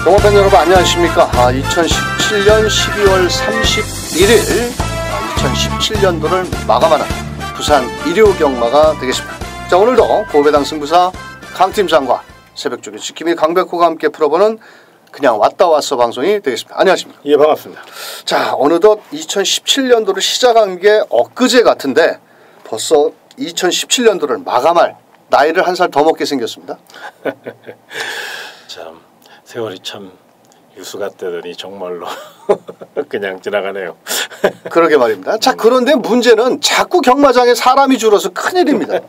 동호팬 여러분 안녕하십니까. 2017년 12월 31일 2017년도를 마감하는 부산 일요경마가 되겠습니다. 자, 오늘도 고배당 승부사 강팀장과 새벽조기 지킴이 강백호가 함께 풀어보는 그냥 왔다 왔어 방송이 되겠습니다. 안녕하십니까. 예, 반갑습니다. 자, 어느덧 2017년도를 시작한 게 엊그제 같은데 벌써 2017년도를 마감할 나이를 한 살 더 먹게 생겼습니다. 참 세월이 참 유수 같다더니 정말로 그냥 지나가네요. 그러게 말입니다. 자, 그런데 문제는 자꾸 경마장에 사람이 줄어서 큰일입니다.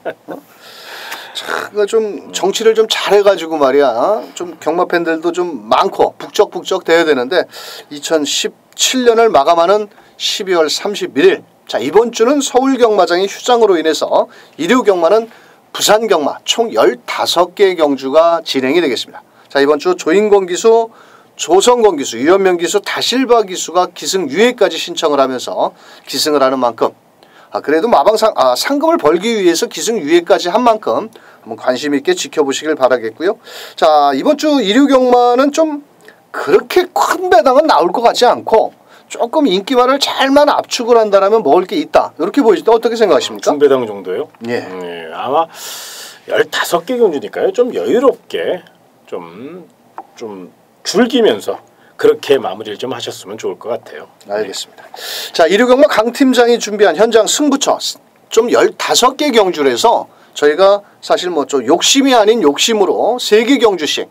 자, 좀 정치를 좀 잘해가지고 말이야. 좀 경마 팬들도 좀 많고 북적북적 돼야 되는데 2017년을 마감하는 12월 31일. 자, 이번 주는 서울 경마장의 휴장으로 인해서 일요 경마는 부산 경마 총 15개의 경주가 진행이 되겠습니다. 자, 이번 주 조인권 기수, 조성권 기수, 유현명 기수, 다실바 기수가 기승 유예까지 신청을 하면서 기승을 하는 만큼 그래도 상금을 벌기 위해서 기승 유예까지 한 만큼 한번 관심 있게 지켜보시길 바라겠고요. 자, 이번 주 일요 경마는 좀 그렇게 큰 배당은 나올 것 같지 않고 조금 인기만을 잘만 압축을 한다면 먹을 게 있다. 이렇게 보이실 때 어떻게 생각하십니까? 중배당 정도요? 예. 아마 15개 경주니까요. 좀 여유롭게 좀 즐기면서 그렇게 마무리를 좀 하셨으면 좋을 것 같아요. 알겠습니다. 자, 일요경마 강 팀장이 준비한 현장 승부처 좀 15개 경주에서 저희가 사실 뭐 좀 욕심이 아닌 욕심으로 3개 경주씩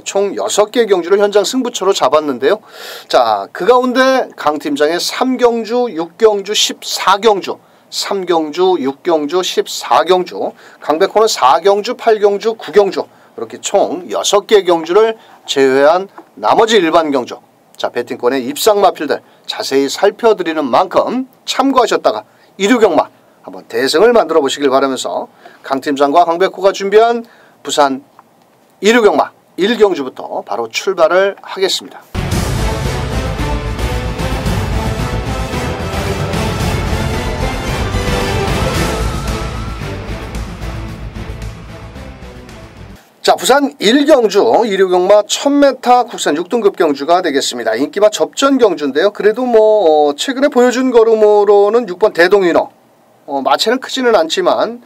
총 6개 경주를 현장 승부처로 잡았는데요. 자, 그 가운데 강 팀장의 3경주, 6경주, 14경주 3경주, 6경주, 14경주 강백호는 4경주, 8경주, 9경주 이렇게 총 6개 경주를 제외한 나머지 일반 경주, 자, 배팅권의 입상 마필들 자세히 살펴드리는 만큼 참고하셨다가 일요경마 한번 대승을 만들어 보시길 바라면서 강 팀장과 강백호가 준비한 부산 일요경마 1경주부터 바로 출발을 하겠습니다. 자, 부산 1경주 일요경마 1000m 국산 6등급 경주가 되겠습니다. 인기마 접전 경주인데요. 그래도 뭐 최근에 보여준 걸음으로는 6번 대동위너 마체는 크지는 않지만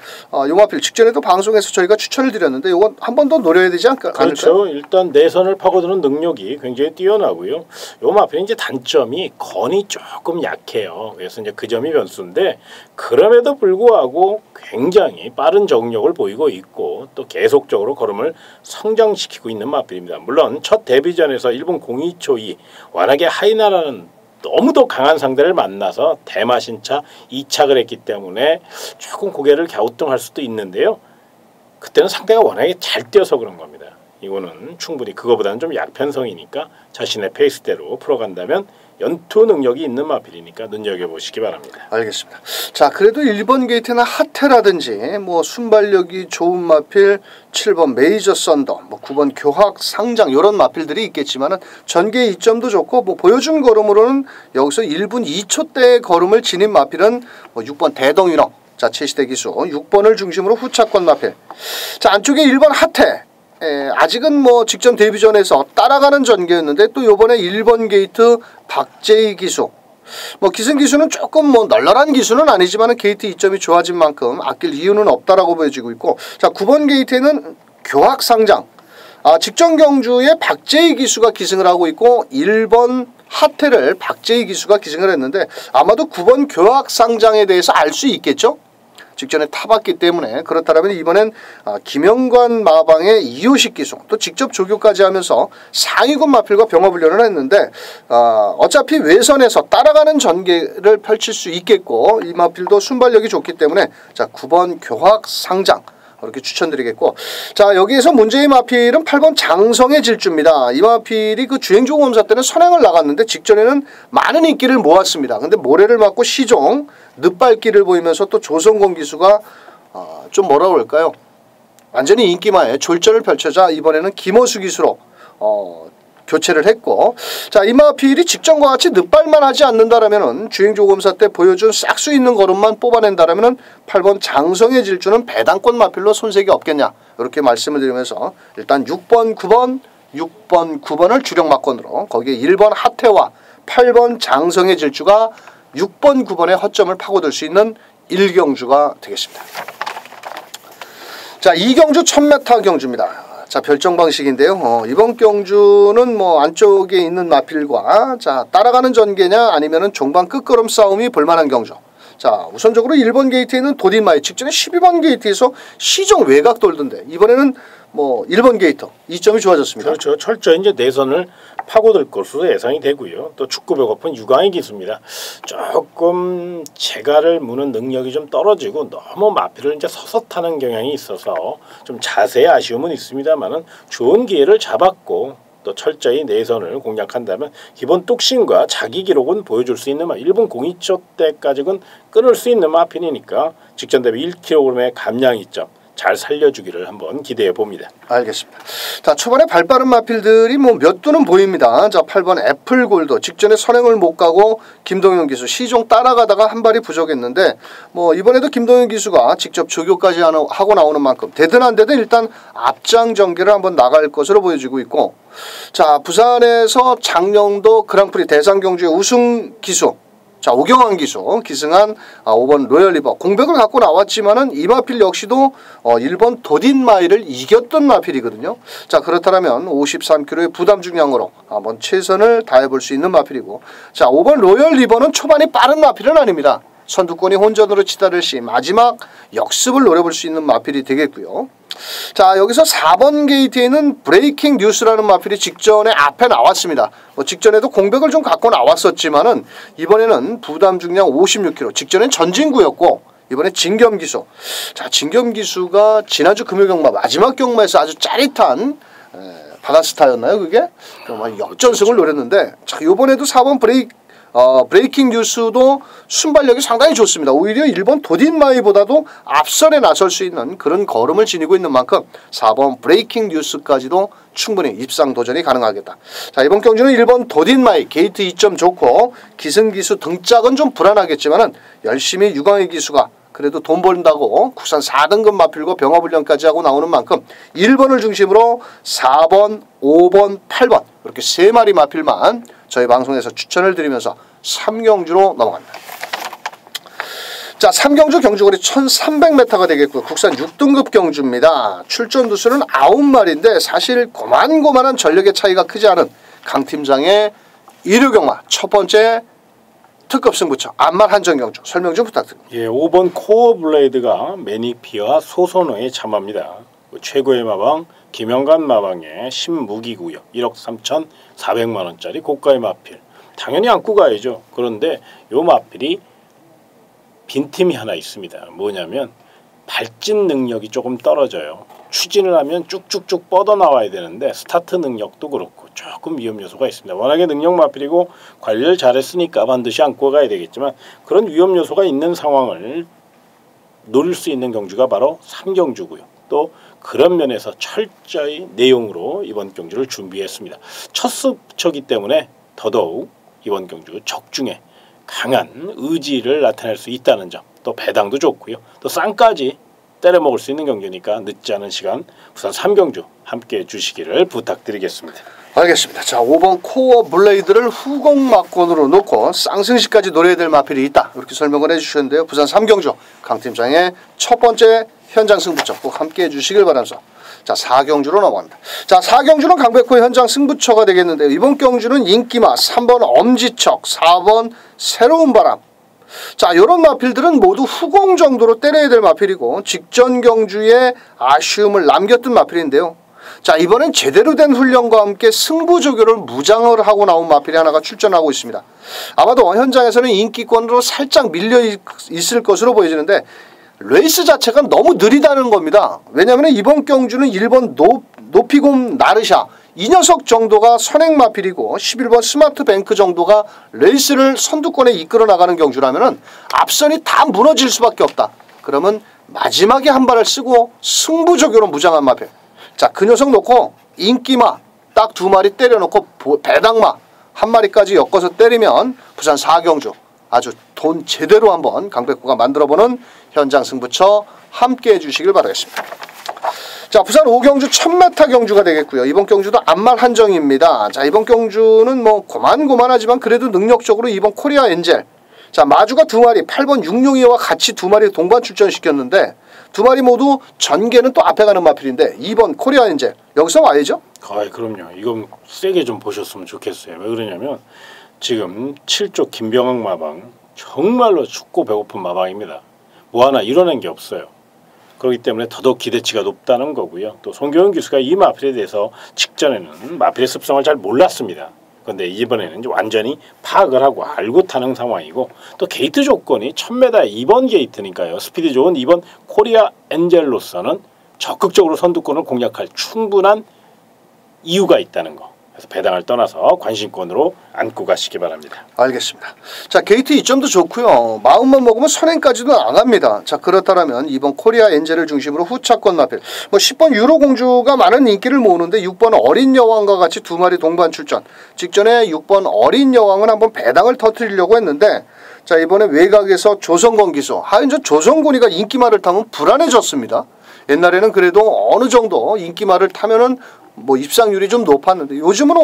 요 마필 직전에도 방송에서 저희가 추천을 드렸는데 요건 한 번 더 노려야 되지 않을까요? 그렇죠. 일단 내선을 파고드는 능력이 굉장히 뛰어나고요. 요 마필 이제 단점이 건이 조금 약해요. 그래서 이제 그 점이 변수인데 그럼에도 불구하고 굉장히 빠른 정력을 보이고 있고 또 계속적으로 걸음을 성장시키고 있는 마필입니다. 물론 첫 데뷔전에서 일본 02초2 워낙에 하이나라는 너무도 강한 상대를 만나서 대마신차 2착을 했기 때문에 조금 고개를 갸우뚱할 수도 있는데요. 그때는 상대가 워낙에 잘 뛰어서 그런 겁니다. 이거는 충분히 그거보다는 좀 약편성이니까 자신의 페이스대로 풀어간다면 연투 능력이 있는 마필이니까 눈여겨보시기 바랍니다. 알겠습니다. 자, 그래도 1번 게이트나 하태라든지 뭐 순발력이 좋은 마필 7번 메이저 썬더, 뭐 9번 교학 상장 이런 마필들이 있겠지만은 전개 이점도 좋고 뭐 보여준 걸음으로는 여기서 1분 2초대의 걸음을 지닌 마필은 뭐 6번 대동위너, 자, 최시대 기수 6번을 중심으로 후차권 마필. 자, 안쪽에 1번 하태. 아직은 뭐 직전 데뷔전에서 따라가는 전개였는데 또 요번에 1번 게이트 박재희 기수, 뭐 기승 기수는 조금 뭐 널널한 기수는 아니지만 게이트 이점이 좋아진 만큼 아낄 이유는 없다라고 보여지고 있고, 자, 9번 게이트에는 교학 상장, 직전 경주에 박재희 기수가 기승을 하고 있고 1번 하태를 박재희 기수가 기승을 했는데 아마도 9번 교학 상장에 대해서 알 수 있겠죠? 직전에 타봤기 때문에. 그렇다면 이번엔 김영관 마방의 이효식 기수 또 직접 조교까지 하면서 상위군 마필과 병합훈련을 했는데 어차피 외선에서 따라가는 전개를 펼칠 수 있겠고 이 마필도 순발력이 좋기 때문에 자, 9번 교학 상장 이렇게 추천드리겠고, 자, 여기에서 문제의 마필은 8번 장성의 질주입니다. 이 마필이 그 주행조 검사 때는 선행을 나갔는데 직전에는 많은 인기를 모았습니다. 근데 모래를 맞고 시종 늦발길을 보이면서 또 조성권 기수가 좀 뭐라 그럴까요? 완전히 인기마에 졸전을 펼쳐자 이번에는 김호수 기수로 교체를 했고, 자, 이 마필이 직전과 같이 늦발만 하지 않는다라면은 주행조검사 때 보여준 싹수 있는 걸음만 뽑아낸다라면은 8번 장성의 질주는 배당권 마필로 손색이 없겠냐 이렇게 말씀을 드리면서 일단 6번, 9번, 6번, 9번을 주력 막건으로 거기에 1번 하태와 8번 장성의 질주가 6번, 9번의 허점을 파고들 수 있는 1경주가 되겠습니다. 자, 2경주 1000m 경주입니다. 자, 별정 방식인데요. 이번 경주는 뭐 안쪽에 있는 마필과 자, 따라가는 전개냐 아니면은 종반 끝걸음 싸움이 볼만한 경주. 자, 우선적으로 1번 게이트에 있는 도딘마이 직전에 12번 게이트에서 시정 외곽 돌던데 이번에는 뭐 1번 게이트 2점이 좋아졌습니다. 그렇죠. 철저히 이제 내선을 파고들 것으로 예상이 되고요. 또 축구 배고픈 유광의 기수입니다. 조금 재갈을 무는 능력이 좀 떨어지고 너무 마필을 이제 서서 타는 경향이 있어서 좀 자세의 아쉬움은 있습니다만은 좋은 기회를 잡았고 또 철저히 내선을 공략한다면 기본 뚝심과 자기 기록은 보여줄 수 있는 1분 02초 때까지는 끊을 수 있는 마필이니까 직전 대비 1kg의 감량 이점 잘 살려주기를 한번 기대해 봅니다. 알겠습니다. 자, 초반에 발빠른 마필들이 뭐 몇 두는 보입니다. 자, 8번 애플골드 직전에 선행을 못 가고 김동현 기수 시종 따라가다가 한 발이 부족했는데 뭐 이번에도 김동현 기수가 직접 조교까지 하고 나오는 만큼 되든 안 되든 일단 앞장 전개를 한번 나갈 것으로 보여지고 있고, 자, 부산에서 장령도 그랑프리 대상 경주의 우승 기수 자, 오경환 기수 기승한 5번 로열리버 공백을 갖고 나왔지만은 이 마필 역시도 1번 도딘마이를 이겼던 마필이거든요. 자, 그렇다면 53kg의 부담 중량으로 한번 최선을 다해볼 수 있는 마필이고, 자, 5번 로열리버는 초반이 빠른 마필은 아닙니다. 선두권이 혼전으로 치달을 시 마지막 역습을 노려볼 수 있는 마필이 되겠고요. 자, 여기서 4번 게이트에는 브레이킹 뉴스라는 마필이 직전에 앞에 나왔습니다. 뭐 직전에도 공백을 좀 갖고 나왔었지만은 이번에는 부담 중량 56kg 직전엔 전진구였고 이번에 진겸기수. 자, 진겸기수가 지난주 금요경마 마지막 경마에서 아주 짜릿한 바다스타였나요 그게? 역전승을 노렸는데, 자, 이번에도 4번 브레이킹 뉴스도 순발력이 상당히 좋습니다. 오히려 1번 도딘마이보다도 앞선에 나설 수 있는 그런 걸음을 지니고 있는 만큼 4번 브레이킹 뉴스까지도 충분히 입상 도전이 가능하겠다. 자, 이번 경주는 1번 도딘마이 게이트 2점 좋고 기승기수 등짝은 좀 불안하겠지만은 열심히 유광희 기수가 그래도 돈 벌다고 국산 4등급 마필과 병합훈련까지 하고 나오는 만큼 1번을 중심으로 4번, 5번, 8번 이렇게 3마리 마필만 저희 방송에서 추천을 드리면서 3경주로 넘어갑니다. 자, 3경주 경주거리 1300m가 되겠고요. 국산 6등급 경주입니다. 출전 두수는 9마리인데 사실 고만고만한 전력의 차이가 크지 않은 강 팀장의 1호 경마 첫 번째 특급 승부처 암말 한정경주 설명 좀 부탁드립니다. 예, 5번 코어 블레이드가 매니피와 소선호의 참마입니다. 최고의 마방 김영관 마방의 신무기구요. 1억 3,400만 원짜리 고가의 마필. 당연히 안고 가야죠. 그런데 요 마필이 빈틈이 하나 있습니다. 뭐냐면 발진 능력이 조금 떨어져요. 추진을 하면 쭉쭉쭉 뻗어나와야 되는데 스타트 능력도 그렇고 조금 위험 요소가 있습니다. 워낙에 능력 마필이고 관리를 잘했으니까 반드시 안고 가야 되겠지만 그런 위험 요소가 있는 상황을 노릴 수 있는 경주가 바로 3경주고요. 또 그런 면에서 철저히 내용으로 이번 경주를 준비했습니다. 첫 승부처이기 때문에 더더욱 이번 경주 적중에 강한 의지를 나타낼 수 있다는 점, 또 배당도 좋고요. 또 쌍까지 때려 먹을 수 있는 경주니까 늦지 않은 시간 우선 3경주 함께해 주시기를 부탁드리겠습니다. 알겠습니다. 자, 5번 코어 블레이드를 후공 막건으로 놓고 쌍승시까지 노려야 될 마필이 있다. 이렇게 설명을 해주셨는데요. 부산 3경주 강팀장의 첫 번째 현장 승부처 꼭 함께해 주시길 바라면서 자, 4경주로 넘어갑니다. 자, 4경주는 강백호 현장 승부처가 되겠는데요. 이번 경주는 인기마 3번 엄지척, 4번 새로운 바람. 자, 이런 마필들은 모두 후공 정도로 때려야 될 마필이고 직전 경주에 아쉬움을 남겼던 마필인데요. 자, 이번엔 제대로 된 훈련과 함께 승부 조교를 무장을 하고 나온 마필이 하나가 출전하고 있습니다. 아마도 현장에서는 인기권으로 살짝 밀려 있을 것으로 보여지는데 레이스 자체가 너무 느리다는 겁니다. 왜냐하면 이번 경주는 1번 노피곰 나르샤 이 녀석 정도가 선행 마필이고 11번 스마트뱅크 정도가 레이스를 선두권에 이끌어 나가는 경주라면 앞선이 다 무너질 수밖에 없다. 그러면 마지막에 한 발을 쓰고 승부조교로 무장한 마필. 자, 그 녀석 놓고 인기마 딱 2마리 때려놓고 배당마 1마리까지 엮어서 때리면 부산 4경주 아주 돈 제대로 한번 강백호가 만들어보는 현장 승부처 함께해 주시길 바라겠습니다. 자, 부산 5경주 1000m 경주가 되겠고요. 이번 경주도 암말 한정입니다. 자, 이번 경주는 뭐 고만고만하지만 그래도 능력적으로 이번 코리아 엔젤. 자, 마주가 두 마리 8번 육룡이와 같이 두 마리 동반 출전시켰는데 두 마리 모두 전개는 또 앞에 가는 마필인데 2번 코리아 엔젤 여기서 와야죠? 그럼요. 이건 세게 좀 보셨으면 좋겠어요. 왜 그러냐면 지금 7조 김병학 마방 정말로 춥고 배고픈 마방입니다. 뭐 하나 이뤄낸 게 없어요. 그렇기 때문에 더더욱 기대치가 높다는 거고요. 또 송교영 기수가 이 마필에 대해서 직전에는 마필의 습성을 잘 몰랐습니다. 그런데 이번에는 이제 완전히 파악을 하고 알고 타는 상황이고 또 게이트 조건이 1000m 2번 게이트니까요. 스피드 좋은 2번 코리아 엔젤로서는 적극적으로 선두권을 공략할 충분한 이유가 있다는 거. 그래서 배당을 떠나서 관심권으로 안고 가시기 바랍니다. 알겠습니다. 자, 게이트 이점도 좋고요. 마음만 먹으면 선행까지도 나갑니다. 자, 그렇다면 이번 코리아 엔젤을 중심으로 후차권 마필 뭐 10번 유로 공주가 많은 인기를 모으는데 6번 어린 여왕과 같이 두 마리 동반 출전. 직전에 6번 어린 여왕은 한번 배당을 터뜨리려고 했는데 자, 이번에 외곽에서 조성건 기수. 하여튼 조성곤이가 인기말을 타면 불안해졌습니다. 옛날에는 그래도 어느 정도 인기말을 타면은 뭐 입상률이 좀 높았는데 요즘은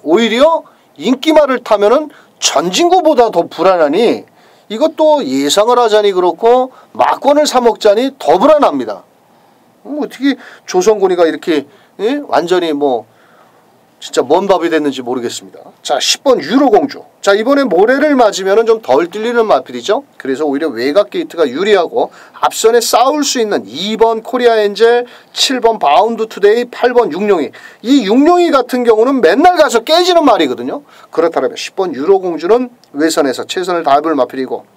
오히려 인기말을 타면은 전진구보다 더 불안하니 이것도 예상을 하자니 그렇고 막권을 사 먹자니 더 불안합니다. 어떻게 조성곤이가 이렇게 완전히 뭐 진짜 뭔 밥이 됐는지 모르겠습니다. 자, 10번 유로공주. 자, 이번에 모래를 맞으면 좀 덜 뚫리는 마필이죠. 그래서 오히려 외곽 게이트가 유리하고 앞선에 싸울 수 있는 2번 코리아 엔젤, 7번 바운드 투데이, 8번 육룡이. 이 육룡이 같은 경우는 맨날 가서 깨지는 말이거든요. 그렇다면 10번 유로공주는 외선에서 최선을 다해볼 마필이고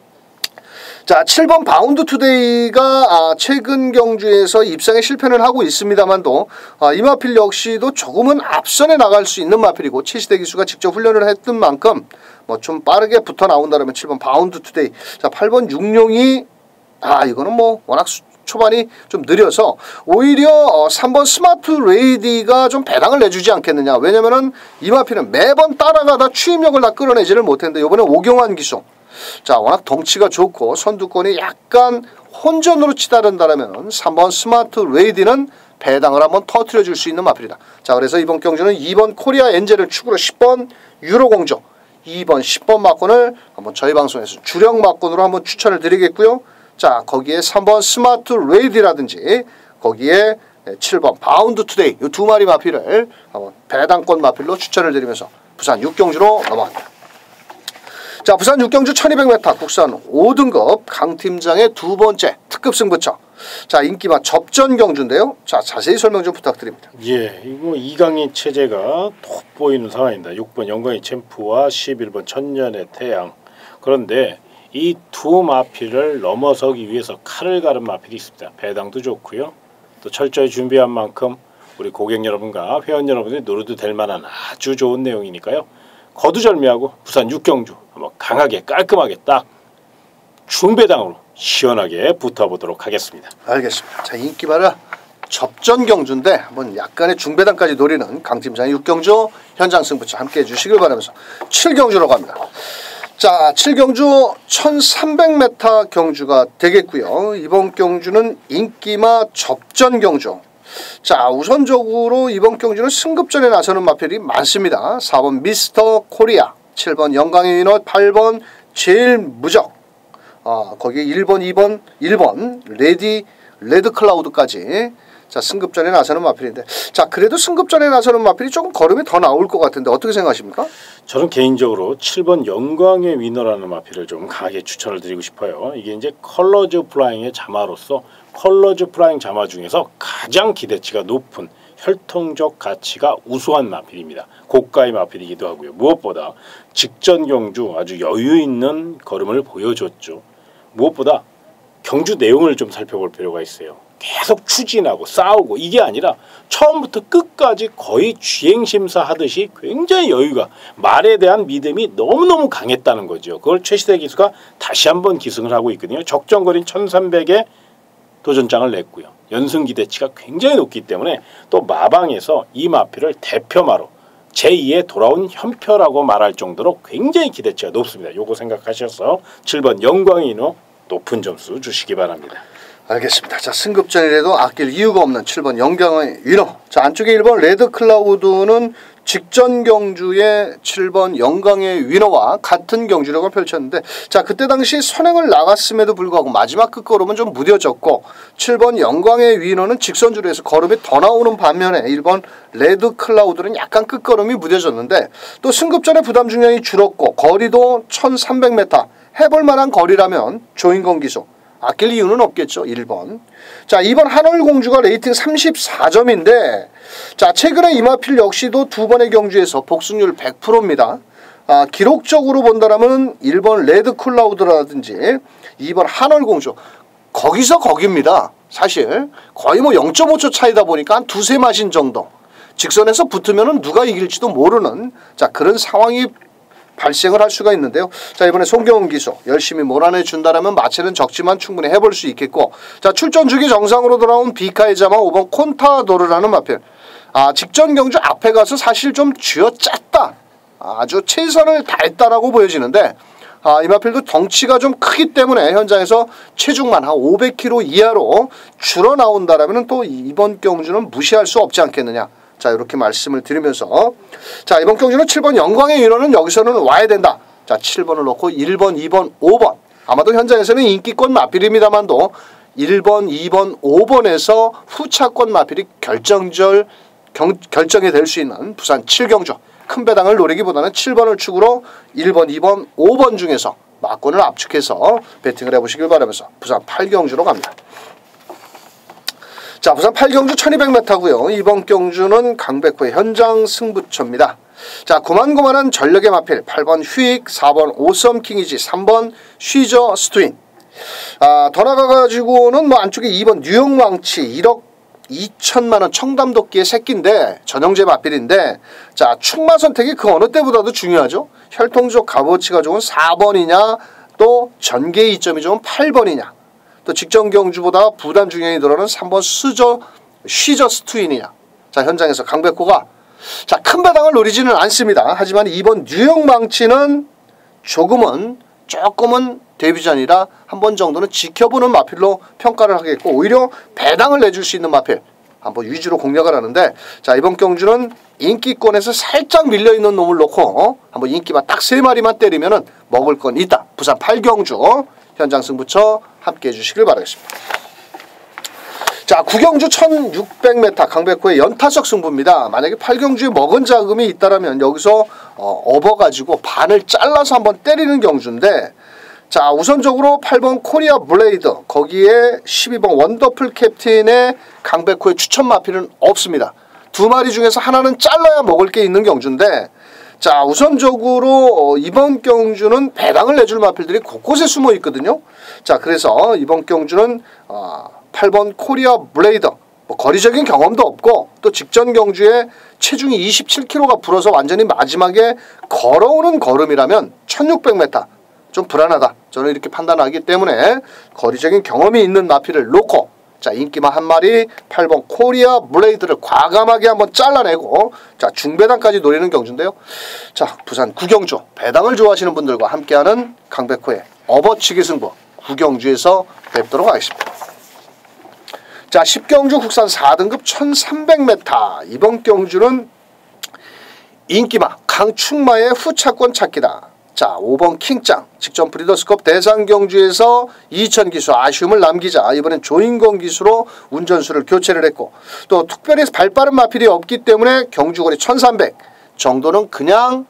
자, 7번 바운드 투데이가 최근 경주에서 입상에 실패는 하고 있습니다만도 이 마필 역시도 조금은 앞선에 나갈 수 있는 마필이고 최시대 기수가 직접 훈련을 했던 만큼 뭐 좀 빠르게 붙어 나온다면 7번 바운드 투데이. 자, 8번 육룡이 이거는 뭐 워낙 초반이 좀 느려서 오히려 3번 스마트 레이디가 좀 배당을 내주지 않겠느냐. 왜냐면은 이 마필은 매번 따라가다 추임력을 다 끌어내지를 못했는데 이번에 오경환 기수. 자, 워낙 덩치가 좋고 선두권이 약간 혼전으로 치달은다라면 3번 스마트 레이디는 배당을 한번 터뜨려 줄 수 있는 마필이다. 자, 그래서 이번 경주는 2번 코리아 엔젤을 축으로 10번 유로공주 2번 10번 막권을 한번 저희 방송에서 주력 막권으로 한번 추천을 드리겠고요. 자, 거기에 3번 스마트 레이디라든지 거기에 7번 바운드 투데이 이 두 마리 마필을 한번 배당권 마필로 추천을 드리면서 부산 6경주로 넘어갑니다. 자, 부산 6경주 1200m 국산 5등급 강팀장의 두 번째 특급 승부처. 자, 인기마 접전 경주인데요. 자, 자세히 설명 좀 부탁드립니다. 예, 이거 이강인 체제가 돋보이는 상황입니다. 6번 영광의 챔프와 11번 천년의 태양. 그런데 이 두 마필을 넘어서기 위해서 칼을 가른 마필이 있습니다. 배당도 좋고요. 또 철저히 준비한 만큼 우리 고객 여러분과 회원 여러분들이 노려도 될 만한 아주 좋은 내용이니까요. 거두절미하고 부산 6경주 한번 강하게 깔끔하게 딱 중배당으로 시원하게 붙어보도록 하겠습니다. 알겠습니다. 자, 인기마라 접전 경주인데 한번 약간의 중배당까지 노리는 강팀장의 6경주 현장 승부처 함께해 주시길 바라면서 7경주로 갑니다. 자, 7경주 1300m 경주가 되겠고요. 이번 경주는 인기마 접전 경주. 자, 우선적으로 이번 경주는 승급전에 나서는 마필이 많습니다. 4번 미스터 코리아, 7번 영광의 위너, 8번 제일 무적, 거기에 1번 레드 클라우드까지 자, 승급전에 나서는 마필인데 자, 그래도 승급전에 나서는 마필이 조금 걸음이 더 나올 것 같은데 어떻게 생각하십니까? 저는 개인적으로 7번 영광의 위너라는 마필을 좀 강하게 추천을 드리고 싶어요. 이게 이제 컬러즈 플라잉의 자마로서 컬러즈 플라잉 자마 중에서 가장 기대치가 높은 혈통적 가치가 우수한 마필입니다. 고가의 마필이기도 하고요. 무엇보다 직전 경주 아주 여유 있는 걸음을 보여줬죠. 무엇보다 경주 내용을 좀 살펴볼 필요가 있어요. 계속 추진하고 싸우고 이게 아니라 처음부터 끝까지 거의 주행심사 하듯이 굉장히 여유가 말에 대한 믿음이 너무너무 강했다는 거죠. 그걸 최시대 기수가 다시 한번 기승을 하고 있거든요. 적정거리는 1300에 도전장을 냈고요. 연승 기대치가 굉장히 높기 때문에 또 마방에서 이 마필을 대표마로 제2의 돌아온 현표라고 말할 정도로 굉장히 기대치가 높습니다. 요거 생각하셔서 7번 영광의 인호 높은 점수 주시기 바랍니다. 알겠습니다. 자, 승급전이라도 아낄 이유가 없는 7번 영광의 위너. 자, 안쪽에 1번 레드 클라우드는 직전 경주의 7번 영광의 위너와 같은 경주력을 펼쳤는데, 자, 그때 당시 선행을 나갔음에도 불구하고 마지막 끝걸음은 좀 무뎌졌고 7번 영광의 위너는 직선주로 해서 걸음이 더 나오는 반면에 1번 레드 클라우드는 약간 끝걸음이 무뎌졌는데, 또 승급전의 부담 중량이 줄었고 거리도 1300m 해볼 만한 거리라면 조인건 기수 아낄 이유는 없겠죠. 1번. 자, 2번 한월공주가 레이팅 34점인데, 자, 최근에 이마필 역시도 두 번의 경주에서 복승률 100%입니다. 기록적으로 본다면 1번 레드 클라우드라든지 2번 한월공주 거기서 거기입니다. 사실 거의 뭐 0.5초 차이다 보니까 한 두세 마신 정도 직선에서 붙으면 누가 이길지도 모르는, 자, 그런 상황이 발생을 할 수가 있는데요. 자, 이번에 송경훈 기수 열심히 몰아내 준다라면 마체는 적지만 충분히 해볼 수 있겠고, 자, 출전 주기 정상으로 돌아온 비카의 자망 5번 콘타도르라는 마필. 직전 경주 앞에 가서 사실 좀 쥐어짰다, 아주 최선을 다했다라고 보여지는데, 이 마필도 덩치가 좀 크기 때문에 현장에서 체중만 한 500kg 이하로 줄어 나온다라면 또 이번 경주는 무시할 수 없지 않겠느냐. 자, 이렇게 말씀을 드리면서, 자, 이번 경주는 7번 영광의 위너는 여기서는 와야 된다. 자, 7번을 놓고 1번, 2번, 5번. 아마도 현장에서는 인기권 마필입니다만도 1번, 2번, 5번에서 후차권 마필이 결정이 될 수 있는 부산 7경주. 큰 배당을 노리기보다는 7번을 축으로 1번, 2번, 5번 중에서 막권을 압축해서 배팅을 해보시길 바라면서 부산 8경주로 갑니다. 자, 부산 8경주 1200m고요. 이번 경주는 강백호의 현장 승부처입니다. 자, 고만고만한 전력의 마필 8번 휴익, 4번 오썸 킹이지, 3번 쉬저 스트윈. 더 나가가지고는 뭐 안쪽에 2번 뉴욕 왕치 1억 2천만원 청담도끼의 새끼인데 전형제 마필인데, 자, 충마 선택이 그 어느 때보다도 중요하죠. 혈통적 값어치가 좋은 4번이냐 또 전개 이점이 좋은 8번이냐, 또 직전 경주보다 부담 중량이 늘어난 3번 쉬저 스트윈이냐. 자, 현장에서 강백호가, 자, 큰 배당을 노리지는 않습니다. 하지만 이번 뉴욕 망치는 조금은 데뷔전이라 한 번 정도는 지켜보는 마필로 평가를 하겠고, 오히려 배당을 내줄 수 있는 마필 한번 위주로 공략을 하는데, 자, 이번 경주는 인기권에서 살짝 밀려있는 놈을 놓고 한번 인기만 딱 3마리만 때리면은 먹을 건 있다. 부산 8경주 현장 승부처 함께 해주시길 바라겠습니다. 자, 9경주 1600m 강백호의 연타석 승부입니다. 만약에 8경주에 먹은 자금이 있다라면 여기서 업어가지고 반을 잘라서 한번 때리는 경주인데, 자, 우선적으로 8번 코리아 블레이드, 거기에 12번 원더풀 캡틴의 강백호의 추천 마필은 없습니다. 두 마리 중에서 하나는 잘라야 먹을 게 있는 경주인데, 자, 우선적으로 이번 경주는 배당을 내줄 마필들이 곳곳에 숨어 있거든요. 자, 그래서 이번 경주는 8번 코리아 블레이드, 뭐 거리적인 경험도 없고 또 직전 경주에 체중이 27kg가 불어서 완전히 마지막에 걸어오는 걸음이라면 1600m 좀 불안하다, 저는 이렇게 판단하기 때문에 거리적인 경험이 있는 마필을 놓고, 자, 인기만 한 마리 8번 코리아 블레이드를 과감하게 한번 잘라내고, 자, 중배당까지 노리는 경주인데요. 자, 부산 9경주 배당을 좋아하시는 분들과 함께하는 강백호의 업어치기 승부 9경주에서 뵙도록 하겠습니다. 자, 10경주 국산 4등급 1300m. 이번 경주는 인기마 강충마의 후차권 찾기다. 자, 5번 킹짱 직전 브리더스컵 대상 경주에서 2000 기수 아쉬움을 남기자 이번엔 조인건 기수로 운전수를 교체를 했고, 또 특별히 발빠른 마필이 없기 때문에 경주거리 1300 정도는 그냥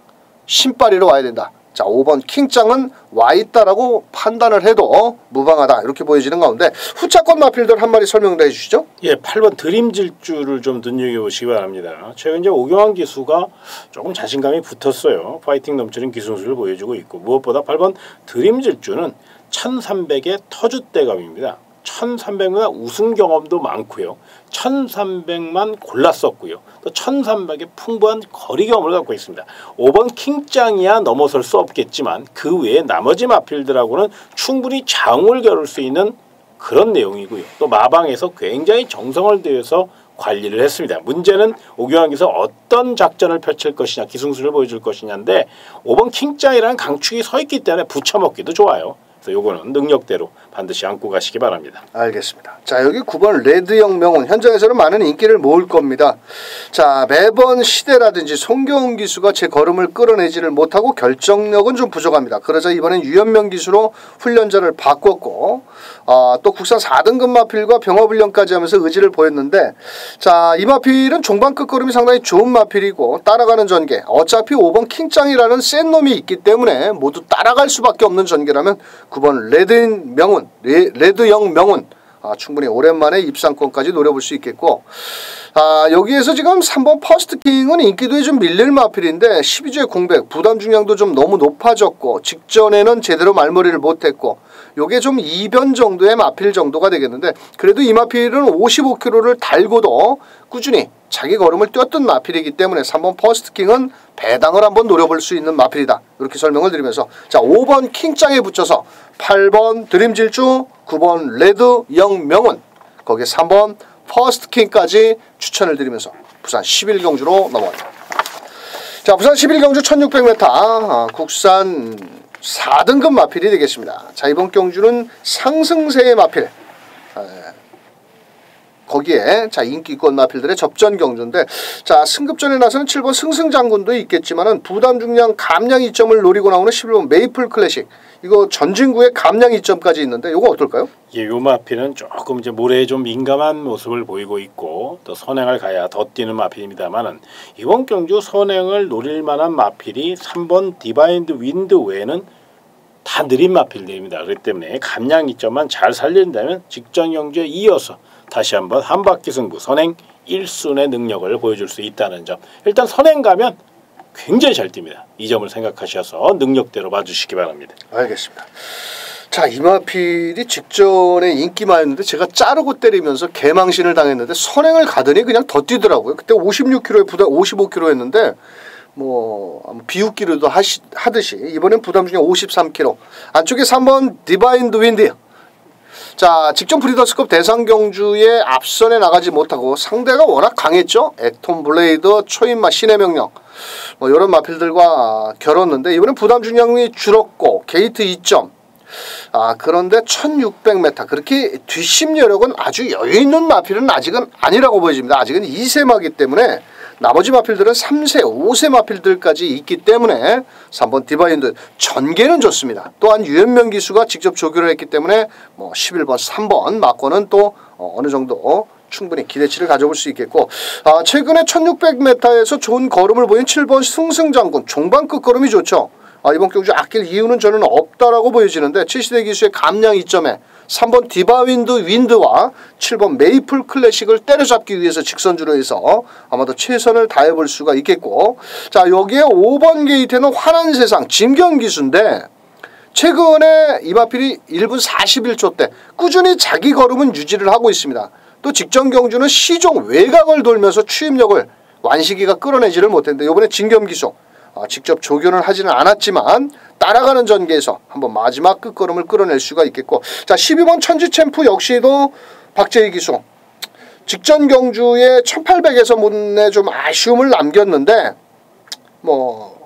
신바리로 와야 된다. 자, 5번 킹짱은 와있다라고 판단을 해도 무방하다, 이렇게 보여지는 가운데 후차권 마필들 한 마리 설명을 해주시죠. 예, 8번 드림 질주를 좀 눈여겨보시기 바랍니다. 최근 이제 오경환 기수가 조금 자신감이 붙었어요. 파이팅 넘치는 기술을 보여주고 있고, 무엇보다 8번 드림 질주는 1300의 터줏대감입니다. 1300만 우승 경험도 많고요. 1300만 골랐었고요. 또 1300의 풍부한 거리 경험을 갖고 있습니다. 5번 킹짱이야 넘어설 수 없겠지만 그 외에 나머지 마필들하고는 충분히 장을 겨룰 수 있는 그런 내용이고요. 또 마방에서 굉장히 정성을 들여서 관리를 했습니다. 문제는 오경환께서 어떤 작전을 펼칠 것이냐, 기승술을 보여줄 것이냐인데 5번 킹짱이라는 강축이 서 있기 때문에 붙여먹기도 좋아요. 그래서 요거는 능력대로 반드시 안고 가시기 바랍니다. 알겠습니다. 자, 여기 9번 레드영 명운 현장에서는 많은 인기를 모을 겁니다. 자, 매번 시대라든지 송경훈 기수가 제 걸음을 끌어내지를 못하고 결정력은 좀 부족합니다. 그러자 이번엔 유현명 기수로 훈련자를 바꿨고 또 국산 4등급 마필과 병업훈련까지 하면서 의지를 보였는데, 자, 이 마필은 종반 끝걸음이 상당히 좋은 마필이고 따라가는 전개, 어차피 5번 킹짱이라는 센 놈이 있기 때문에 모두 따라갈 수밖에 없는 전개라면 9번 레드영 명운 충분히 오랜만에 입상권까지 노려볼 수 있겠고, 여기에서 지금 3번 퍼스트킹은 인기도에 좀 밀릴 마필인데 12주의 공백, 부담 중량도 좀 너무 높아졌고 직전에는 제대로 말머리를 못했고 요게 좀 이변 정도의 마필 정도가 되겠는데, 그래도 이 마필은 55kg를 달고도 꾸준히 자기 걸음을 뛰었던 마필이기 때문에 3번 퍼스트킹은 배당을 한번 노려볼 수 있는 마필이다, 이렇게 설명을 드리면서, 자, 5번 킹짱에 붙여서 8번 드림질주, 9번 레드 영명운, 거기에 3번 퍼스트킹까지 추천을 드리면서 부산 11경주로 넘어갑니다. 자, 부산 11경주 1600m 국산 4등급 마필이 되겠습니다. 자, 이번 경주는 상승세의 마필, 거기에 자 인기권 마필들의 접전 경주인데, 자, 승급전에 나서는 7번 승승장군도 있겠지만은 부담 중량 감량 2점을 노리고 나오는 11번 메이플 클래식, 이거 전진구의 감량 2점까지 있는데 이거 어떨까요? 예, 요 마필은 조금 이제 모래에 좀 민감한 모습을 보이고 있고 또 선행을 가야 더 뛰는 마필입니다만은, 이번 경주 선행을 노릴 만한 마필이 3번 디바인드 윈드 외에는 다 느린 마필들입니다. 그렇기 때문에 감량 2점만 잘 살린다면 직전 경주에 이어서 다시 한번 한 바퀴 승부 선행 1순의 능력을 보여줄 수 있다는 점, 일단 선행 가면 굉장히 잘 뜁니다. 이 점을 생각하셔서 능력대로 봐주시기 바랍니다. 알겠습니다. 자, 이 마필이 직전에 인기마였는데 제가 자르고 때리면서 개망신을 당했는데 선행을 가더니 그냥 더 뛰더라고요. 그때 56kg에 부담 55kg였는데 뭐 비웃기로도 하듯이 이번엔 부담 중에 53kg, 안쪽에 3번 디바인드 윈드. 자, 직전 브리더스컵 대상경주에 앞선에 나가지 못하고 상대가 워낙 강했죠. 액톤 블레이드, 초인마, 신의 명령 뭐 이런 마필들과 겨뤘는데 이번엔 부담 중량이 줄었고 게이트 2점. 그런데 1600m 그렇게 뒷심 여력은 아주 여유있는 마필은 아직은 아니라고 보여집니다. 아직은 2세마기 때문에 나머지 마필들은 3세, 5세 마필들까지 있기 때문에 3번 디바인드 전개는 좋습니다. 또한 유현명 기수가 직접 조교를 했기 때문에 뭐 11번, 3번 막고는 또 어느 정도 충분히 기대치를 가져볼 수 있겠고, 최근에 1600m에서 좋은 걸음을 보인 7번 승승장군 종반 끝걸음이 좋죠. 이번 경주 아낄 이유는 저는 없다라고 보여지는데 7시대 기수의 감량 2점에 3번 디바윈드 윈드와 7번 메이플 클래식을 때려잡기 위해서 직선주로 해서 아마도 최선을 다해볼 수가 있겠고, 자, 여기에 5번 게이트는 환한 세상 진경 기수인데 최근에 이 마필이 1분 41초 때 꾸준히 자기 걸음은 유지를 하고 있습니다. 또 직전 경주는 시종 외곽을 돌면서 추임력을 완식이가 끌어내지를 못했는데 이번에 진경 기수 직접 조견을 하지는 않았지만 따라가는 전개에서 한번 마지막 끝걸음을 끌어낼 수가 있겠고, 자, 12번 천지챔프 역시도 박재희 기수 직전 경주에 1800에서 못내 좀 아쉬움을 남겼는데 뭐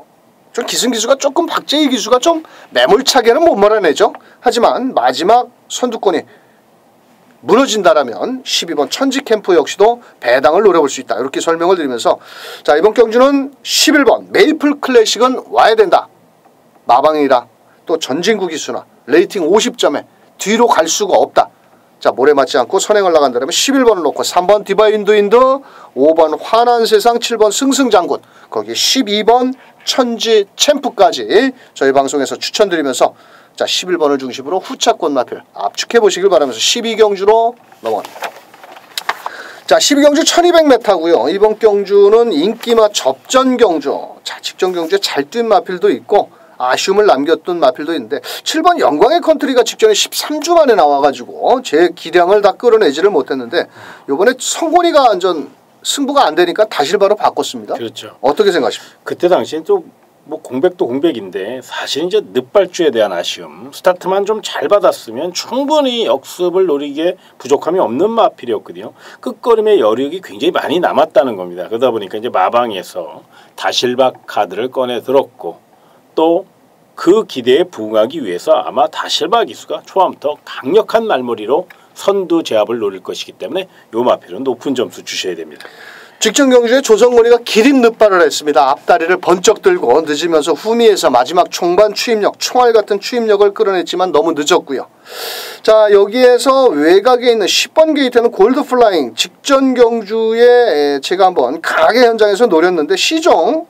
좀 기승기수가 조금 박재희 기수가 좀 매몰차게는 못 몰아내죠. 하지만 마지막 선두권이 무너진다라면 12번 천지캠프 역시도 배당을 노려볼 수 있다, 이렇게 설명을 드리면서, 자, 이번 경주는 11번 메이플 클래식은 와야 된다. 마방이라 또 전진구 기수나 레이팅 50점에 뒤로 갈 수가 없다. 자, 모래 맞지 않고 선행을 나간다면 11번을 놓고 3번 디바인드 윈드, 5번 환한 세상, 7번 승승장군, 거기에 12번 천지 챔프까지 저희 방송에서 추천드리면서, 자, 11번을 중심으로 후차권 마필 압축해 보시길 바라면서 12경주로 넘어갑니다. 자, 12경주 1200m고요. 이번 경주는 인기마 접전 경주. 자, 직전 경주에 잘 뛴 마필도 있고 아쉬움을 남겼던 마필도 있는데 7번 영광의 컨트리가 직전에 13주 만에 나와가지고 제 기량을 다 끌어내지를 못했는데 이번에 성곤이가 완전 승부가 안 되니까 다시 바로 바꿨습니다. 그렇죠. 어떻게 생각하십니까? 그때 당시엔 또 뭐 공백도 공백인데 사실 이제 늦발주에 대한 아쉬움, 스타트만 좀 잘 받았으면 충분히 역습을 노리기에 부족함이 없는 마필이었거든요. 끝걸음의 여력이 굉장히 많이 남았다는 겁니다. 그러다 보니까 이제 마방에서 다실박 카드를 꺼내 들었고 또 그 기대에 부응하기 위해서 아마 다실바 기수가 초반부터 강력한 말머리로 선두 제압을 노릴 것이기 때문에 요 마필은 높은 점수 주셔야 됩니다. 직전 경주에 조성건이가 기립 늑발을 했습니다. 앞다리를 번쩍 들고 늦으면서 후미에서 마지막 총반 추임력, 총알 같은 추임력을 끌어냈지만 너무 늦었고요. 자, 여기에서 외곽에 있는 10번 게이트는 골드플라잉 직전 경주에 제가 한번 강하게 현장에서 노렸는데 시종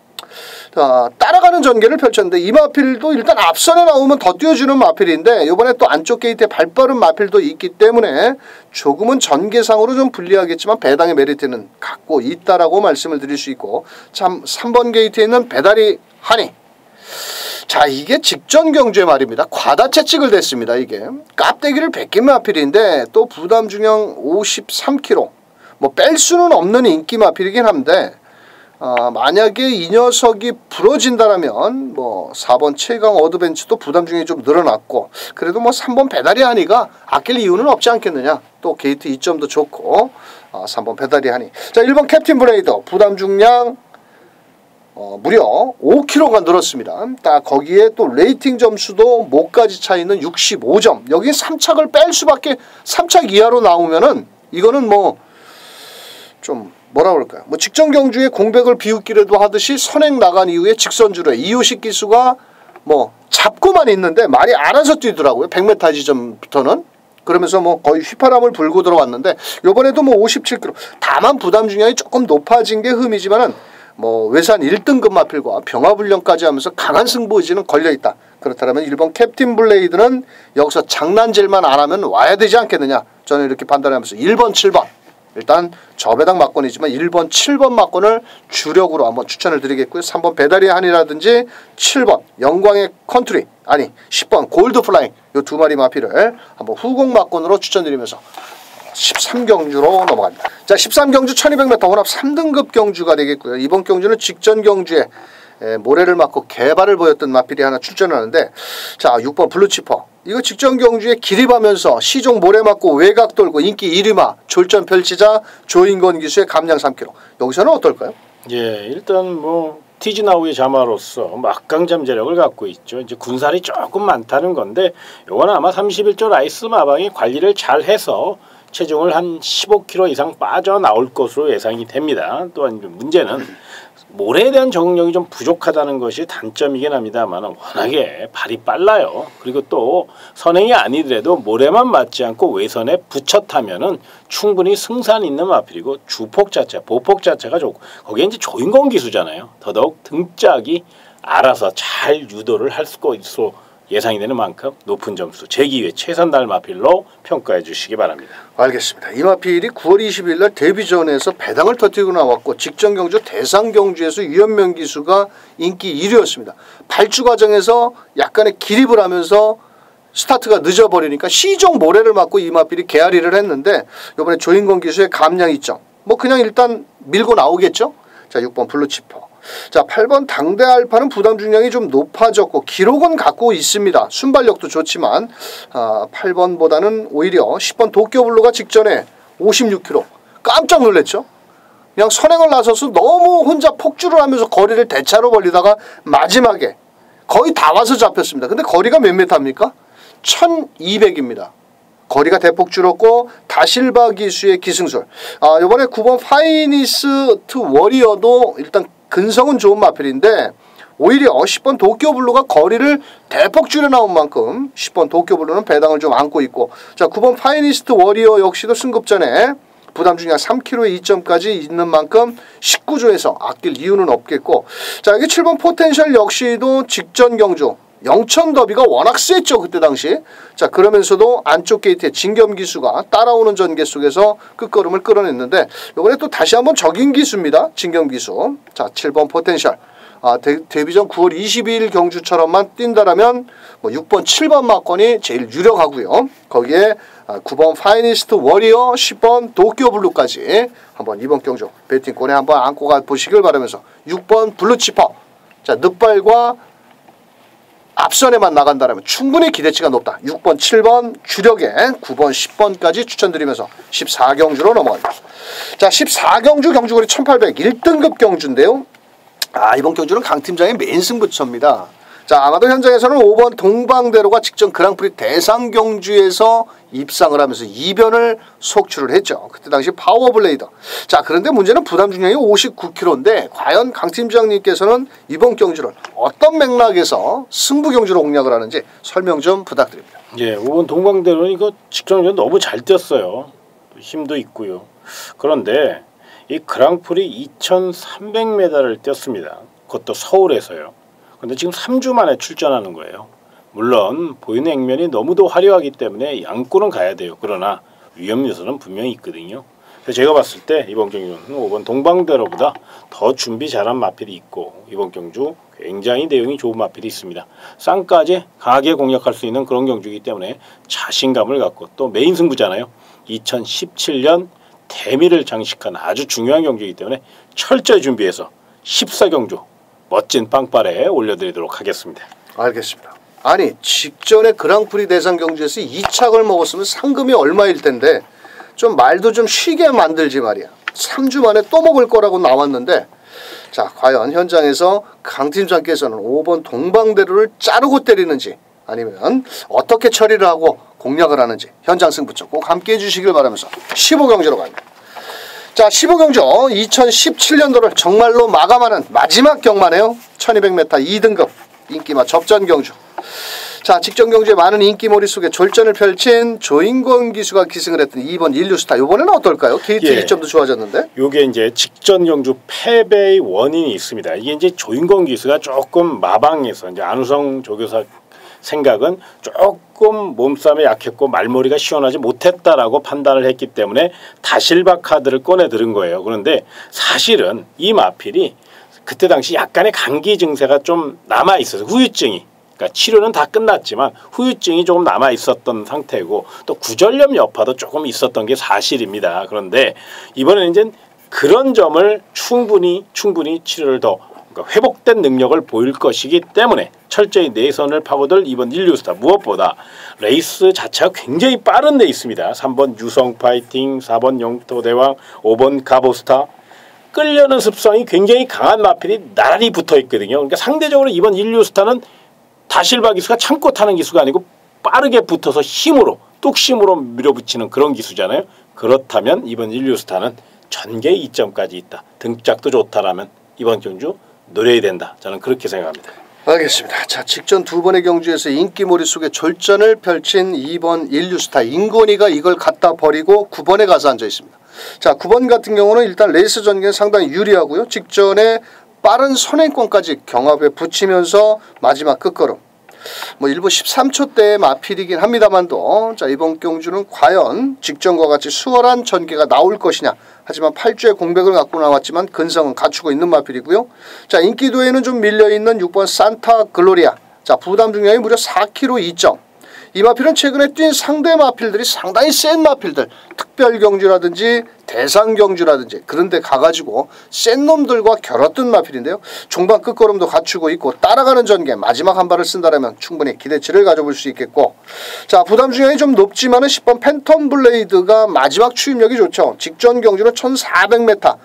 따라가는 전개를 펼쳤는데 이 마필도 일단 앞선에 나오면 더 뛰어주는 마필인데 이번에 또 안쪽 게이트에 발빠른 마필도 있기 때문에 조금은 전개상으로 좀 불리하겠지만 배당의 메리트는 갖고 있다라고 말씀을 드릴 수 있고, 참 3번 게이트에 있는 배다리 한이, 자 이게 직전 경주에 말입니다. 과다 채찍을 댔습니다. 이게 깝대기를 베낀 마필인데 또 부담 중량 53kg, 뭐 뺄 수는 없는 인기 마필이긴 한데 만약에 이 녀석이 부러진다라면 뭐 4번 최강 어드벤츠도 부담 중에 좀 늘어났고, 그래도 뭐 3번 배다리 하니가 아낄 이유는 없지 않겠느냐. 또 게이트 2점도 좋고 3번 배다리 하니. 자 1번 캡틴 블레이더 부담 중량 무려 5kg가 늘었습니다. 딱 거기에 또 레이팅 점수도 목까지 차 있는 65점. 여기 3착을 뺄 수밖에, 3착 이하로 나오면은 이거는 뭐 좀 뭐라 그럴까요? 뭐 직전 경주에 공백을 비웃기라도 하듯이 선행 나간 이후에 직선주로에 이호식 기수가 뭐 잡고만 있는데 말이 알아서 뛰더라고요. 100m 지점부터는. 그러면서 뭐 거의 휘파람을 불고 들어왔는데 요번에도 뭐 57kg. 다만 부담 중량이 조금 높아진 게 흠이지만은 뭐 외산 1등급 마필과 병합훈련까지 하면서 강한 승부 의지는 걸려있다. 그렇다면 1번 캡틴 블레이드는 여기서 장난질만 안 하면 와야 되지 않겠느냐. 저는 이렇게 판단하면서 1번 7번 일단 저배당 막권이지만 1번 7번 막권을 주력으로 한번 추천을 드리겠고요. 3번 배다리 한이라든지 7번 영광의 컨트리, 아니 10번 골드플라잉 요 두 마리 마필을 한번 후공 막권으로 추천드리면서 13경주로 넘어갑니다. 자 13경주 1200m 혼합 3등급 경주가 되겠고요. 이번 경주는 직전 경주에 모래를 맞고 개발을 보였던 마필이 하나 출전하는데, 자 6번 블루치퍼 이거 직전 경주에 기립하면서 시종 모래 맞고 외곽 돌고 인기 1위마 졸전 펼치자 조인건 기수의 감량 3kg. 여기서는 어떨까요? 예, 일단 뭐 티즈나우의 자마로서 막강 잠재력을 갖고 있죠. 이제 군살이 조금 많다는 건데 요거는 아마 31조 라이스 마방이 관리를 잘 해서 체중을 한 15kg 이상 빠져나올 것으로 예상이 됩니다. 또한 문제는 모래에 대한 적응력이 좀 부족하다는 것이 단점이긴 합니다만 워낙에 발이 빨라요. 그리고 또 선행이 아니더라도 모래만 맞지 않고 외선에 붙여 타면은 충분히 승산 있는 마필이고 주폭 자체, 보폭 자체가 좋고 거기에 이제 조인건 기수잖아요. 더더욱 등짝이 알아서 잘 유도를 할 수가 있어 예상이 되는 만큼 높은 점수 재기회 최선달 마필로 평가해 주시기 바랍니다. 알겠습니다. 이 마필이 9월 20일 날 데뷔전에서 배당을 터뜨리고 나왔고 직전 경주 대상 경주에서 유현명 기수가 인기 1위였습니다. 발주 과정에서 약간의 기립을 하면서 스타트가 늦어버리니까 시종 모래를 맞고 이 마필이 개아리를 했는데 이번에 조인건 기수의 감량 2점. 뭐 그냥 일단 밀고 나오겠죠. 자 6번 블루치퍼. 자 8번 당대 알파는 부담 중량이 좀 높아졌고 기록은 갖고 있습니다. 순발력도 좋지만 8번보다는 오히려 10번 도쿄블루가 직전에 56kg 깜짝 놀랐죠. 그냥 선행을 나서서 너무 혼자 폭주를 하면서 거리를 대차로 벌리다가 마지막에 거의 다 와서 잡혔습니다. 근데 거리가 몇 메타입니까? 1200입니다. 거리가 대폭 줄었고 다실바 기수의 기승술. 이번에 9번 파이니스트 워리어도 일단 근성은 좋은 마필인데 오히려 10번 도쿄블루가 거리를 대폭 줄여 나온 만큼 10번 도쿄블루는 배당을 좀 안고 있고, 자 9번 파이니스트 워리어 역시도 승급전에 부담 중량 3kg의 2점까지 있는 만큼 19조에서 아낄 이유는 없겠고, 자 여기 7번 포텐셜 역시도 직전 경주 영천 더비가 워낙 셌죠 그때 당시. 자 그러면서도 안쪽 게이트에 진겸 기수가 따라오는 전개 속에서 끝걸음을 끌어냈는데 이번에 또 다시 한번 적인 기수입니다. 진겸 기수. 자 7번 포텐셜. 데뷔전 9월 22일 경주처럼만 뛴다라면 뭐 6번 7번 막권이 제일 유력하고요. 거기에 9번 파이니스트 워리어 10번 도쿄블루까지 한번 이번 경주 배팅권에 한번 안고 가보시길 바라면서 6번 블루치퍼. 자 늑발과 앞선에만 나간다면 충분히 기대치가 높다. 6번, 7번 주력에 9번, 10번까지 추천드리면서 14경주로 넘어갑니다. 자, 14경주 경주거리 1800 1등급 경주인데요. 이번 경주는 강팀장의 메인 승부처입니다. 자, 아마도 현장에서는 5번 동방대로가 직전 그랑프리 대상 경주에서 입상을 하면서 이변을 속출을 했죠. 그때 당시 파워블레이더. 자, 그런데 문제는 부담 중량이 59kg인데 과연 강 팀장님께서는 이번 경주를 어떤 맥락에서 승부 경주로 공략을 하는지 설명 좀 부탁드립니다. 예, 5번 동방대로는 이거 직전에 너무 잘 뛰었어요. 힘도 있고요. 그런데 이 그랑프리 2,300m를 뛰었습니다. 그것도 서울에서요. 근데 지금 3주 만에 출전하는 거예요. 물론 보이는 액면이 너무도 화려하기 때문에 양골은 가야 돼요. 그러나 위험 요소는 분명히 있거든요. 그래서 제가 봤을 때 이번 경주는 5번 동방대로보다 더 준비 잘한 마필이 있고 이번 경주 굉장히 내용이 좋은 마필이 있습니다. 쌍까지 강하게 공략할 수 있는 그런 경주이기 때문에 자신감을 갖고 또 메인 승부잖아요. 2017년 대미를 장식한 아주 중요한 경주이기 때문에 철저히 준비해서 14경주 멋진 빵빠레에 올려드리도록 하겠습니다. 알겠습니다. 아니 직전에 그랑프리 대상 경주에서 2착을 먹었으면 상금이 얼마일 텐데 좀 말도 좀 쉬게 만들지 말이야. 3주 만에 또 먹을 거라고 나왔는데 자 과연 현장에서 강 팀장께서는 5번 동방대로를 자르고 때리는지 아니면 어떻게 처리를 하고 공략을 하는지 현장 승부처 꼭 함께해 주시길 바라면서 15경주로 갑니다. 자 15경주 2017년도를 정말로 마감하는 마지막 경마네요. 1200m 2등급 인기마 접전 경주. 자 직전 경주에 많은 인기몰이 속에 졸전을 펼친 조인권 기수가 기승을 했던 2번 인류스타. 이번에는 어떨까요? 게이트 예. 2점도 좋아졌는데. 요게 이제 직전 경주 패배의 원인이 있습니다. 이게 이제 조인권 기수가 조금 마방에서 이제 안우성 조교사 생각은 조금 몸싸움에 약했고 말머리가 시원하지 못했다라고 판단을 했기 때문에 다실바 카드를 꺼내 들은 거예요. 그런데 사실은 이 마필이 그때 당시 약간의 감기 증세가 좀 남아 있어서 후유증이 그러니까 치료는 다 끝났지만 후유증이 조금 남아 있었던 상태고 또 구절염 여파도 조금 있었던 게 사실입니다. 그런데 이번에는 이제 그런 점을 충분히 치료를 더 그러니까 회복된 능력을 보일 것이기 때문에 철저히 내선을 파고들 이번 인류스타. 무엇보다 레이스 자체가 굉장히 빠른 레이스입니다. 3번 유성 파이팅, 4번 영토대왕, 5번 가보스타. 끌려는 습성이 굉장히 강한 마필이 나란히 붙어 있거든요. 그러니까 상대적으로 이번 인류스타는 다실바 기수가 참고 타는 기수가 아니고 빠르게 붙어서 힘으로 뚝심으로 밀어붙이는 그런 기수잖아요. 그렇다면 이번 인류스타는 전개 2점까지 있다. 등짝도 좋다라면 이번 경주 노려야 된다. 저는 그렇게 생각합니다. 알겠습니다. 자 직전 두 번의 경주에서 인기몰이 속에 졸전을 펼친 2번 인류스타 인권이가 이걸 갖다 버리고 9번에 가서 앉아 있습니다. 자 9번 같은 경우는 일단 레이스 전개는 상당히 유리하고요. 직전에 빠른 선행권까지 경합에 붙이면서 마지막 끝걸음. 뭐 1분 13초대의 마필이긴 합니다만도 자 이번 경주는 과연 직전과 같이 수월한 전개가 나올 것이냐. 하지만 8주의 공백을 갖고 나왔지만 근성은 갖추고 있는 마필이고요. 자 인기도에는 좀 밀려있는 6번 산타 글로리아. 자 부담 중량이 무려 4kg 2점. 이 마필은 최근에 뛴 상대 마필들이 상당히 센 마필들 특별 경주라든지 대상 경주라든지 그런 데 가가지고 센 놈들과 겨뤘던 마필인데요. 중반 끝걸음도 갖추고 있고 따라가는 전개 마지막 한 발을 쓴다면 충분히 기대치를 가져볼 수 있겠고 자 부담 중량이 좀 높지만은 10번 팬텀 블레이드가 마지막 추임력이 좋죠. 직전 경주는 1400m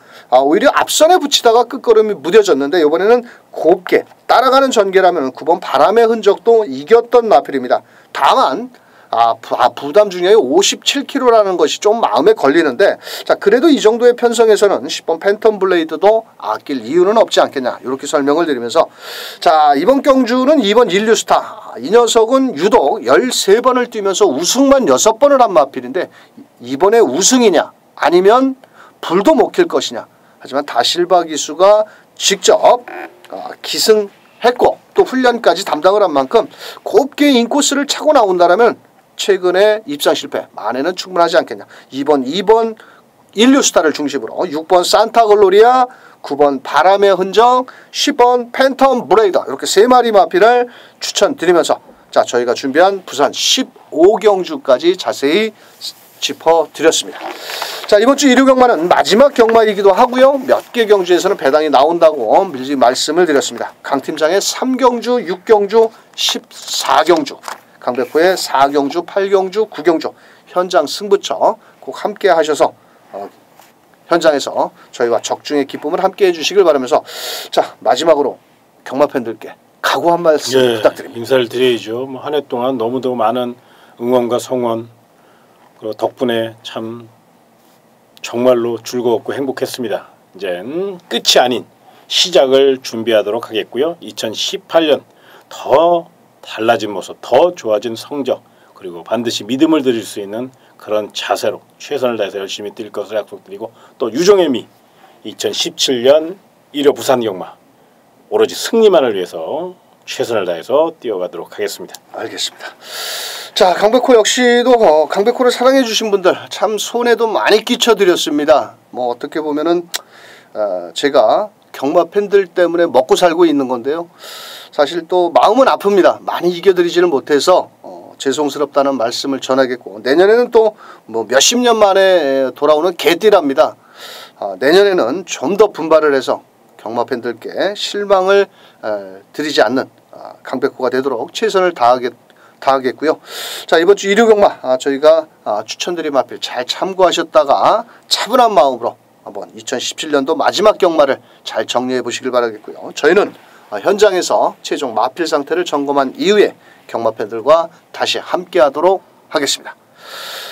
오히려 앞선에 붙이다가 끝걸음이 무뎌졌는데 이번에는 곱게 따라가는 전개라면 9번 바람의 흔적도 이겼던 마필입니다. 다만 부담 중량이 57kg라는 것이 좀 마음에 걸리는데 자 그래도 이 정도의 편성에서는 10번 팬텀 블레이드도 아낄 이유는 없지 않겠냐 이렇게 설명을 드리면서 자 이번 경주는 2번 인류스타 이 녀석은 유독 13번을 뛰면서 우승만 6번을 한 마필인데 이번에 우승이냐 아니면 불도 못 켤 것이냐. 하지만 다실바 기수가 직접 기승했고 또 훈련까지 담당을 한 만큼 곱게 인코스를 차고 나온다라면 최근에 입상 실패 만에는 충분하지 않겠냐. 2번 인류스타를 중심으로 6번 산타글로리아 9번 바람의 흔적 10번 팬텀 브레이더 이렇게 3마리 마필을 추천드리면서 자 저희가 준비한 부산 15경주까지 자세히 짚어드렸습니다. 자 이번 주 일요 경마는 마지막 경마이기도 하고요. 몇 개 경주에서는 배당이 나온다고 미리 말씀을 드렸습니다. 강 팀장의 3경주, 6경주, 14경주 강백호의 4경주, 8경주, 9경주 현장 승부처 꼭 함께 하셔서 현장에서 저희와 적중의 기쁨을 함께 해주시길 바라면서 자 마지막으로 경마 팬들께 각오 한 말씀 부탁드립니다. 인사를 드려야죠. 뭐 한 해 동안 너무도 많은 응원과 성원 그리고 덕분에 참 정말로 즐거웠고 행복했습니다. 이제 끝이 아닌 시작을 준비하도록 하겠고요. 2018년 더 달라진 모습, 더 좋아진 성적 그리고 반드시 믿음을 드릴 수 있는 그런 자세로 최선을 다해서 열심히 뛸 것을 약속드리고 또 유종의 미 2017년 1호 부산 경마 오로지 승리만을 위해서 최선을 다해서 뛰어가도록 하겠습니다. 알겠습니다. 자, 강백호 역시도 강백호를 사랑해 주신 분들 참 손해도 많이 끼쳐드렸습니다. 뭐 어떻게 보면은 제가 경마 팬들 때문에 먹고 살고 있는 건데요. 사실 또 마음은 아픕니다. 많이 이겨드리지는 못해서 죄송스럽다는 말씀을 전하겠고 내년에는 또 뭐 몇십 년 만에 돌아오는 개띠랍니다. 내년에는 좀 더 분발을 해서 경마 팬들께 실망을 드리지 않는 강백호가 되도록 최선을 다하겠고요. 자, 이번 주 일요 경마 저희가 추천드린 마필 잘 참고하셨다가 차분한 마음으로 한번 2017년도 마지막 경마를 잘 정리해 보시길 바라겠고요. 저희는 현장에서 최종 마필 상태를 점검한 이후에 경마 팬들과 다시 함께 하도록 하겠습니다.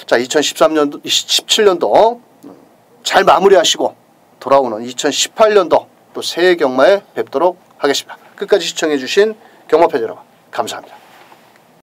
자, 2013년도 17년도 잘 마무리하시고 돌아오는 2018년도 또 새해 경마에 뵙도록 하겠습니다. 끝까지 시청해 주신 경마 팬 여러분 감사합니다.